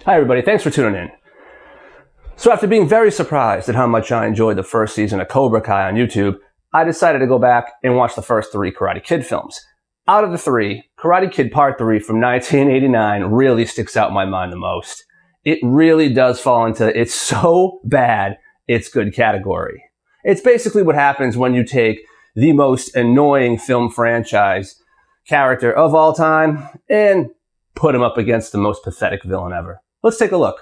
Hi everybody, thanks for tuning in. So after being very surprised at how much I enjoyed the first season of Cobra Kai on YouTube, I decided to go back and watch the first 3 Karate Kid films. Out of the 3, Karate Kid Part 3 from 1989 really sticks out in my mind the most. It really does fall into it's so bad, it's good category. It's basically what happens when you take the most annoying film franchise character of all time and put him up against the most pathetic villain ever. Let's take a look.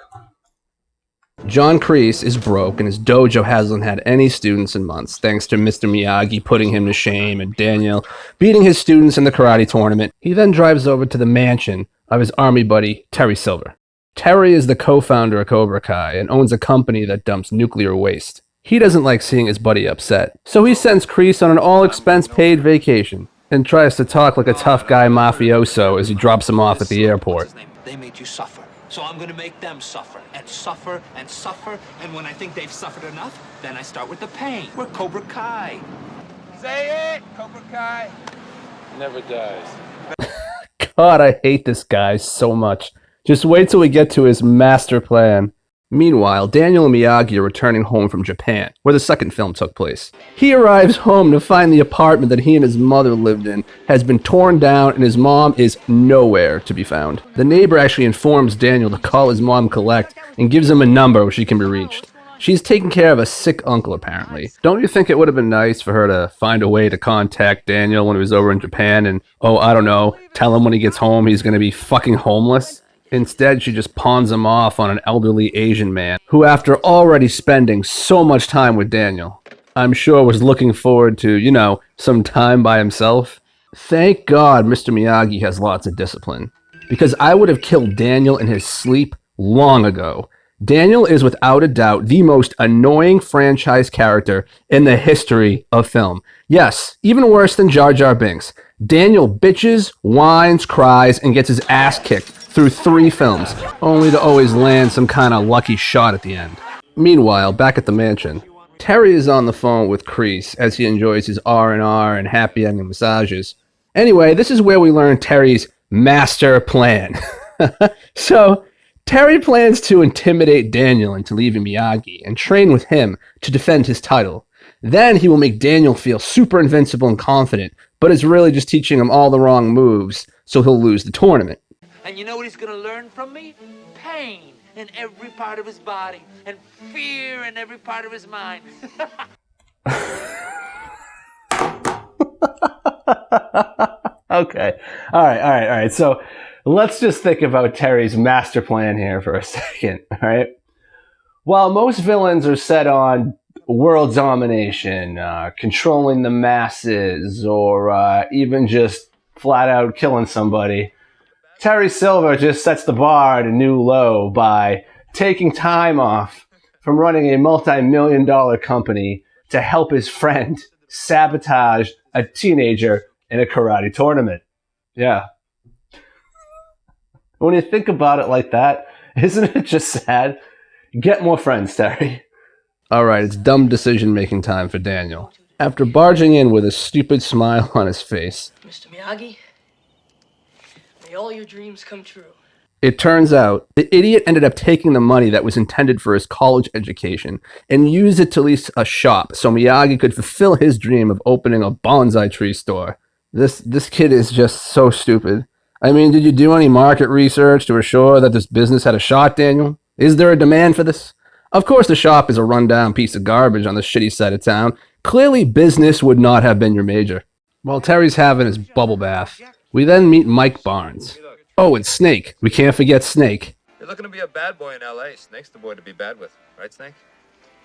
John Kreese is broke and his dojo hasn't had any students in months, thanks to Mr. Miyagi putting him to shame and Daniel beating his students in the karate tournament. He then drives over to the mansion of his army buddy, Terry Silver. Terry is the co-founder of Cobra Kai and owns a company that dumps nuclear waste. He doesn't like seeing his buddy upset, so he sends Kreese on an all-expense-paid vacation and tries to talk like a tough guy mafioso as he drops him off at the airport. They made you suffer. So I'm going to make them suffer, and suffer, and suffer, and when I think they've suffered enough, then I start with the pain. We're Cobra Kai. Say it, Cobra Kai. Never dies. God, I hate this guy so much. Just wait till we get to his master plan. Meanwhile, Daniel and Miyagi are returning home from Japan, where the second film took place. He arrives home to find the apartment that he and his mother lived in has been torn down and his mom is nowhere to be found. The neighbor actually informs Daniel to call his mom collect and gives him a number where she can be reached. She's taking care of a sick uncle, apparently. Don't you think it would have been nice for her to find a way to contact Daniel when he was over in Japan and, oh, I don't know, tell him when he gets home he's going to be fucking homeless? Instead, she just pawns him off on an elderly Asian man who, after already spending so much time with Daniel, I'm sure was looking forward to, some time by himself. Thank God Mr. Miyagi has lots of discipline, because I would have killed Daniel in his sleep long ago. Daniel is without a doubt the most annoying franchise character in the history of film. Yes, even worse than Jar Jar Binks. Daniel bitches, whines, cries, and gets his ass kicked through 3 films, only to always land some kind of lucky shot at the end. Meanwhile, back at the mansion, Terry is on the phone with Kreese as he enjoys his R&R and happy ending massages. Anyway, this is where we learn Terry's master plan. So, Terry plans to intimidate Daniel into leaving Miyagi and train with him to defend his title. Then he will make Daniel feel super invincible and confident, but is really just teaching him all the wrong moves, so he'll lose the tournament. And you know what he's going to learn from me? Pain in every part of his body and fear in every part of his mind. Okay. All right. So let's just think about Terry's master plan here for a second. All right. While most villains are set on world domination, controlling the masses, or even just flat out killing somebody, Terry Silver just sets the bar at a new low by taking time off from running a multi-million-dollar company to help his friend sabotage a teenager in a karate tournament. Yeah. When you think about it like that, isn't it just sad? Get more friends, Terry. Alright, it's dumb decision-making time for Daniel. After barging in with a stupid smile on his face, Mr. Miyagi, may all your dreams come true. It turns out the idiot ended up taking the money that was intended for his college education and used it to lease a shop so Miyagi could fulfill his dream of opening a bonsai tree store. This kid is just so stupid. I mean, did you do any market research to assure that this business had a shot, Daniel? Is there a demand for this? Of course the shop is a rundown piece of garbage on the shitty side of town. Clearly business would not have been your major. While Terry's having his bubble bath, we then meet Mike Barnes. Oh, and Snake. We can't forget Snake. You're looking to be a bad boy in LA. Snake's the boy to be bad with. Right, Snake?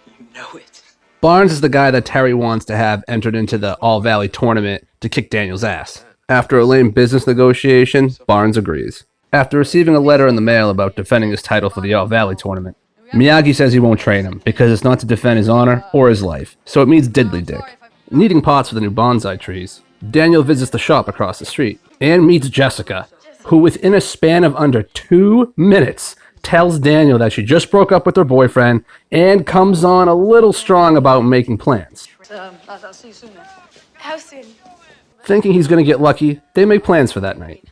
You know it. Barnes is the guy that Terry wants to have entered into the All-Valley tournament to kick Daniel's ass. After a lame business negotiation, Barnes agrees. After receiving a letter in the mail about defending his title for the All-Valley tournament, Miyagi says he won't train him because it's not to defend his honor or his life, so it means diddly dick. Needing pots for the new bonsai trees, Daniel visits the shop across the street and meets Jessica, who within a span of under 2 minutes tells Daniel that she just broke up with her boyfriend and comes on a little strong about making plans. I'll see you soon then. How soon? Thinking he's going to get lucky, they make plans for that night.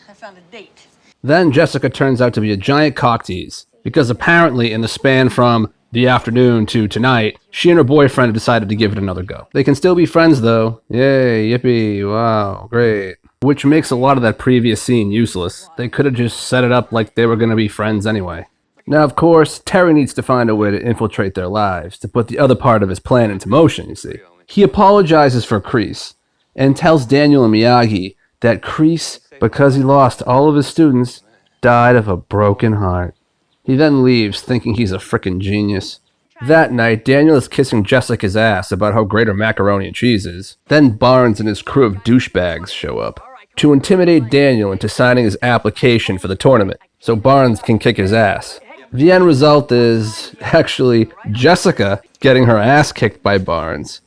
I found a date. Then Jessica turns out to be a giant cock tease, because apparently in the span from the afternoon to tonight, she and her boyfriend have decided to give it another go. They can still be friends though. Yay, yippee, wow, great. Which makes a lot of that previous scene useless. They could have just set it up like they were going to be friends anyway. Now, of course, Terry needs to find a way to infiltrate their lives, to put the other part of his plan into motion, you see. He apologizes for Kreese, and tells Daniel and Miyagi that Kreese, because he lost all of his students, died of a broken heart. He then leaves, thinking he's a frickin' genius. That night, Daniel is kissing Jessica's ass about how great her macaroni and cheese is. Then Barnes and his crew of douchebags show up to intimidate Daniel into signing his application for the tournament, so Barnes can kick his ass. The end result is, actually, Jessica getting her ass kicked by Barnes.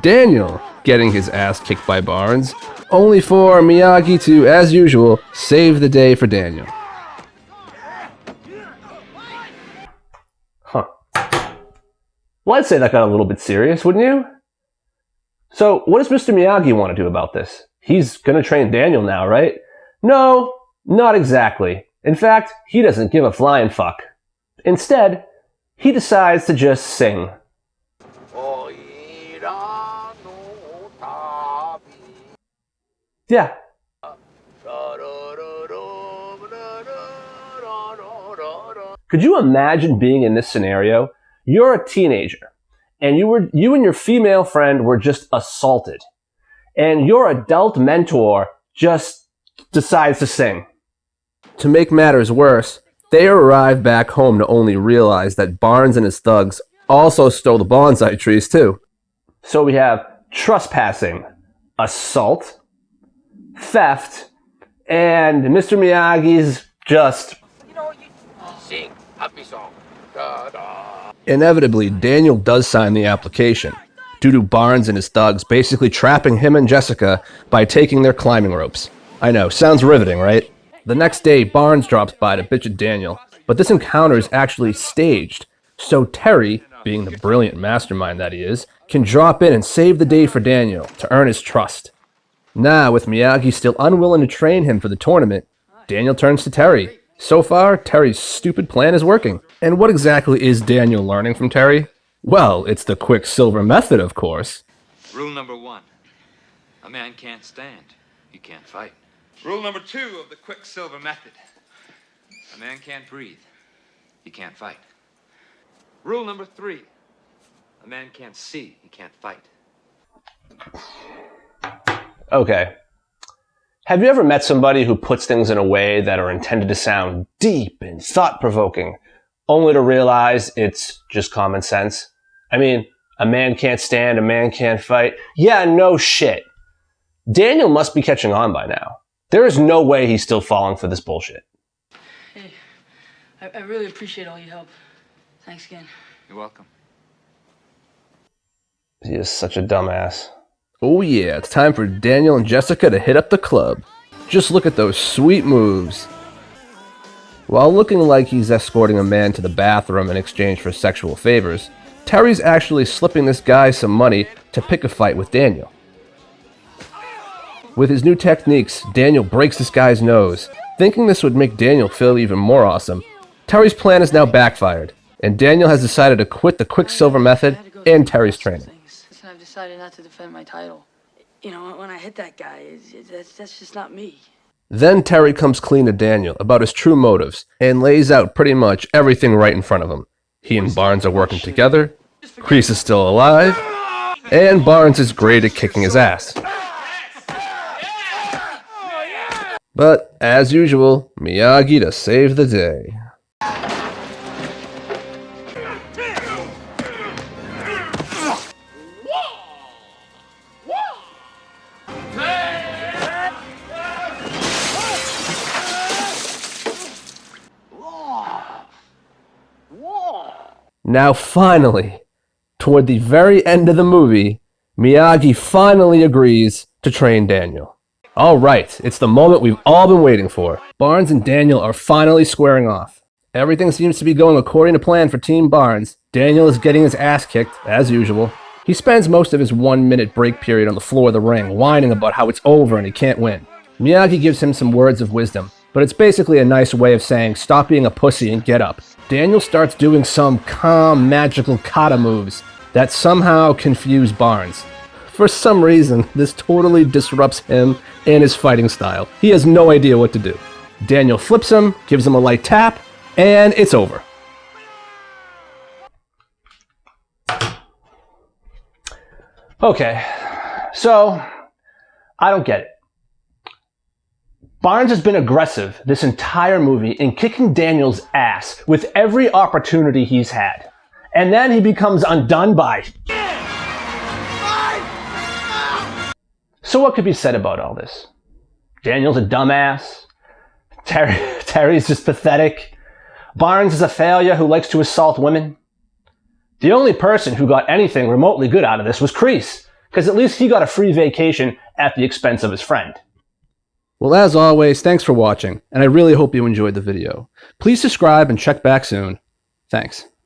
Daniel getting his ass kicked by Barnes, only for Miyagi to, as usual, save the day for Daniel. Huh. Well, I'd say that got a little bit serious, wouldn't you? So, what does Mr. Miyagi want to do about this? He's gonna train Daniel now, right? No, not exactly. In fact, he doesn't give a flying fuck. Instead, he decides to just sing. Yeah. Could you imagine being in this scenario? You're a teenager, and you and your female friend were just assaulted, and your adult mentor just decides to sing. To make matters worse, they arrive back home to only realize that Barnes and his thugs also stole the bonsai trees too. So we have trespassing, assault, theft, and Mr. Miyagi's just... Sing happy song. Da, da. Inevitably, Daniel does sign the application, due to Barnes and his thugs basically trapping him and Jessica by taking their climbing ropes. I know, sounds riveting, right? The next day, Barnes drops by to bitch at Daniel, but this encounter is actually staged, so Terry, being the brilliant mastermind that he is, can drop in and save the day for Daniel to earn his trust. Now, with Miyagi still unwilling to train him for the tournament, Daniel turns to Terry. So far, Terry's stupid plan is working. And what exactly is Daniel learning from Terry? Well, it's the Quicksilver method, of course. Rule number 1. A man can't stand. He can't fight. Rule number 2 of the Quicksilver method. A man can't breathe. He can't fight. Rule number 3. A man can't see. He can't fight. Okay. Have you ever met somebody who puts things in a way that are intended to sound deep and thought-provoking, only to realize it's just common sense? I mean, a man can't stand, a man can't fight. Yeah, no shit. Daniel must be catching on by now. There is no way he's still falling for this bullshit. Hey, I really appreciate all your help. Thanks again. You're welcome. He is such a dumbass. Oh yeah, it's time for Daniel and Jessica to hit up the club. Just look at those sweet moves. While looking like he's escorting a man to the bathroom in exchange for sexual favors, Terry's actually slipping this guy some money to pick a fight with Daniel. With his new techniques, Daniel breaks this guy's nose. Thinking this would make Daniel feel even more awesome, Terry's plan is now backfired, and Daniel has decided to quit the Quicksilver method and Terry's training. I've decided not to defend my title. You know, when I hit that guy, that's just not me. Then Terry comes clean to Daniel about his true motives and lays out pretty much everything right in front of him. He and Barnes are working together, Kreese is still alive, and Barnes is great at kicking his ass. But, as usual, Miyagi to save the day. Now finally, toward the very end of the movie, Miyagi finally agrees to train Daniel. Alright, it's the moment we've all been waiting for. Barnes and Daniel are finally squaring off. Everything seems to be going according to plan for Team Barnes. Daniel is getting his ass kicked, as usual. He spends most of his 1-minute break period on the floor of the ring, whining about how it's over and he can't win. Miyagi gives him some words of wisdom, but it's basically a nice way of saying stop being a pussy and get up. Daniel starts doing some calm, magical kata moves that somehow confuse Barnes. For some reason, this totally disrupts him and his fighting style. He has no idea what to do. Daniel flips him, gives him a light tap, and it's over. Okay, so I don't get it. Barnes has been aggressive this entire movie in kicking Daniel's ass with every opportunity he's had. And then he becomes undone by... So what could be said about all this? Daniel's a dumbass. Terry's just pathetic. Barnes is a failure who likes to assault women. The only person who got anything remotely good out of this was Kreese, because at least he got a free vacation at the expense of his friend. Well, as always, thanks for watching, and I really hope you enjoyed the video. Please subscribe and check back soon. Thanks.